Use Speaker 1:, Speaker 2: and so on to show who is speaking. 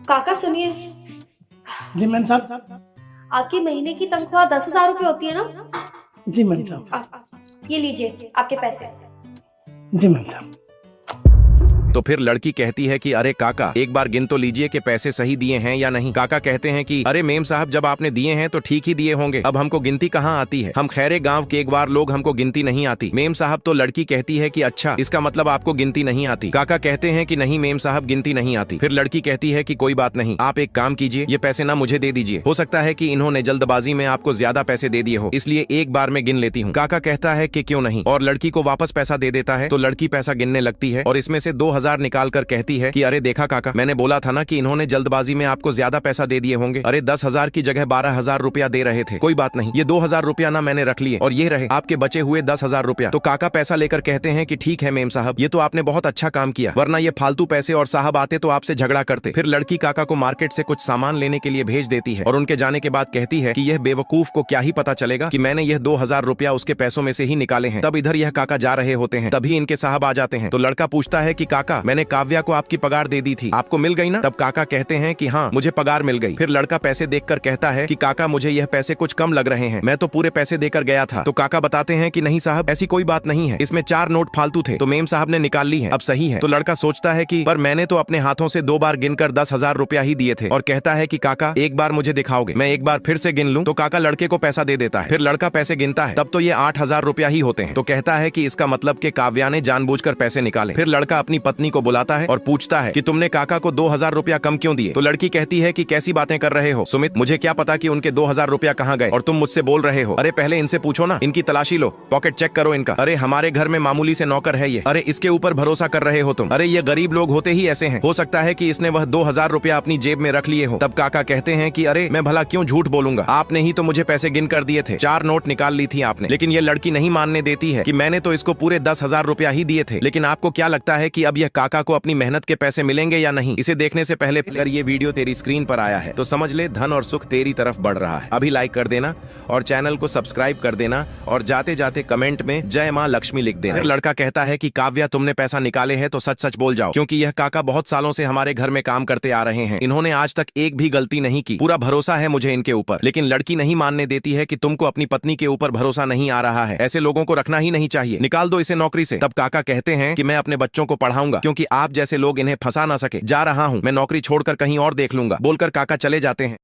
Speaker 1: काका सुनिए,
Speaker 2: जी मैम साहब।
Speaker 1: आपकी महीने की तनख्वाह 10,000 रुपये होती है ना?
Speaker 2: जी मैम साहब।
Speaker 1: ये लीजिए आपके पैसे।
Speaker 2: जी मैम साहब।
Speaker 3: तो फिर लड़की कहती है कि अरे काका एक बार गिन तो लीजिए कि पैसे सही दिए हैं या नहीं। काका कहते हैं कि अरे मेम साहब जब आपने दिए हैं तो ठीक ही दिए होंगे, अब हमको गिनती कहाँ आती है, हम खैरे गांव के एक बार लोग, हमको गिनती नहीं आती। मेम साहब तो लड़की कहती है कि अच्छा इसका मतलब आपको गिनती नहीं आती। काका कहते हैं कि नहीं मेम साहब गिनती नहीं आती। फिर लड़की कहती है कि कोई बात नहीं, आप एक काम कीजिए, ये पैसे ना मुझे दे दीजिए, हो सकता है कि इन्होंने जल्दबाजी में आपको ज्यादा पैसे दे दिए हो, इसलिए एक बार में गिन लेती हूँ। काका कहता है कि क्यों नहीं, और लड़की को वापस पैसा दे देता है। तो लड़की पैसा गिनने लगती है और इसमें से 2,000 निकाल कर कहती है कि अरे देखा काका, मैंने बोला था ना कि इन्होंने जल्दबाजी में आपको ज्यादा पैसा दे दिए होंगे, अरे 10,000 की जगह 12,000 रुपया दे रहे थे। कोई बात नहीं, ये 2,000 रुपया ना मैंने रख लिए और ये रहे आपके बचे हुए 10,000 रुपया। तो काका पैसा लेकर कहते हैं कि ठीक है मेम साहब, ये तो आपने बहुत अच्छा काम किया, वरना ये फालतू पैसे और साहब आते तो आपसे झगड़ा करते। फिर लड़की काका को मार्केट से कुछ सामान लेने के लिए भेज देती है और उनके जाने के बाद कहती है कि यह बेवकूफ को क्या ही पता चलेगा कि मैंने यह 2,000 रुपया उसके पैसों में से ही निकाले हैं। तब इधर यह काका जा रहे होते हैं, तभी इनके साहब आ जाते हैं। तो लड़का पूछता है कि काका मैंने काव्या को आपकी पगार दे दी थी, आपको मिल गई ना? तब काका कहते हैं कि हाँ मुझे पगार मिल गई। फिर लड़का पैसे देखकर कहता है कि काका मुझे यह पैसे कुछ कम लग रहे हैं, मैं तो पूरे पैसे देकर गया था। तो काका बताते हैं कि नहीं साहब ऐसी कोई बात नहीं है, इसमें 4 नोट फालतू थे तो मेम साहब ने निकाल ली है, अब सही है। तो लड़का सोचता है कि पर मैंने तो अपने हाथों से 2 बार गिनकर 10,000 रुपया ही दिए थे, और कहता है कि काका एक बार मुझे दिखाओगे, मैं एक बार फिर से गिन लूं। तो काका लड़के को पैसा दे देता है। फिर लड़का पैसे गिनता है, तब तो ये 8,000 रुपया ही होते हैं। तो कहता है कि इसका मतलब कि काव्या ने जानबूझकर पैसे निकाले। फिर लड़का अपनी पत्नी को बुलाता है और पूछता है कि तुमने काका को 2,000 रुपया कम क्यों दिए? तो लड़की कहती है कि कैसी बातें कर रहे हो सुमित, मुझे क्या पता कि उनके 2,000 रुपया कहाँ गए और तुम मुझसे बोल रहे हो। अरे पहले इनसे पूछो ना, इनकी तलाशी लो, पॉकेट चेक करो इनका। अरे हमारे घर में मामूली से नौकर है ये, अरे इसके ऊपर भरोसा कर रहे हो तुम, अरे ये गरीब लोग होते ही ऐसे हैं, हो सकता है कि इसने वह 2,000 रुपया अपनी जेब में रख लिए हो। तब काका कहते हैं कि अरे मैं भला क्यों झूठ बोलूंगा, आपने ही तो मुझे पैसे गिन कर दिए थे, 4 नोट निकाल ली थी आपने। लेकिन ये लड़की नहीं मानने देती है कि मैंने तो इसको पूरे 10,000 रुपया ही दिए थे। लेकिन आपको क्या लगता है कि अब यह काका को अपनी मेहनत के पैसे मिलेंगे या नहीं? इसे देखने से पहले अगर ये वीडियो तेरी स्क्रीन पर आया है तो समझ ले धन और सुख तेरी तरफ बढ़ रहा है। अभी लाइक कर देना और चैनल को सब्सक्राइब कर देना और जाते जाते कमेंट में जय मां लक्ष्मी लिख देना। लड़का कहता है कि काव्या तुमने पैसा निकाले हैं तो सच सच बोल जाओ, क्योंकि यह काका बहुत सालों से हमारे घर में काम करते आ रहे हैं, इन्होंने आज तक एक भी गलती नहीं की, पूरा भरोसा है मुझे इनके ऊपर। लेकिन लड़की नहीं मानने देती है कि तुमको अपनी पत्नी के ऊपर भरोसा नहीं आ रहा है, ऐसे लोगों को रखना ही नहीं चाहिए, निकाल दो इसे नौकरी से। तब काका कहते हैं कि मैं अपने बच्चों को पढ़ाऊंगा, क्योंकि आप जैसे लोग इन्हें फंसा ना सके, जा रहा हूं मैं, नौकरी छोड़कर कहीं और देख लूंगा, बोलकर काका चले जाते हैं।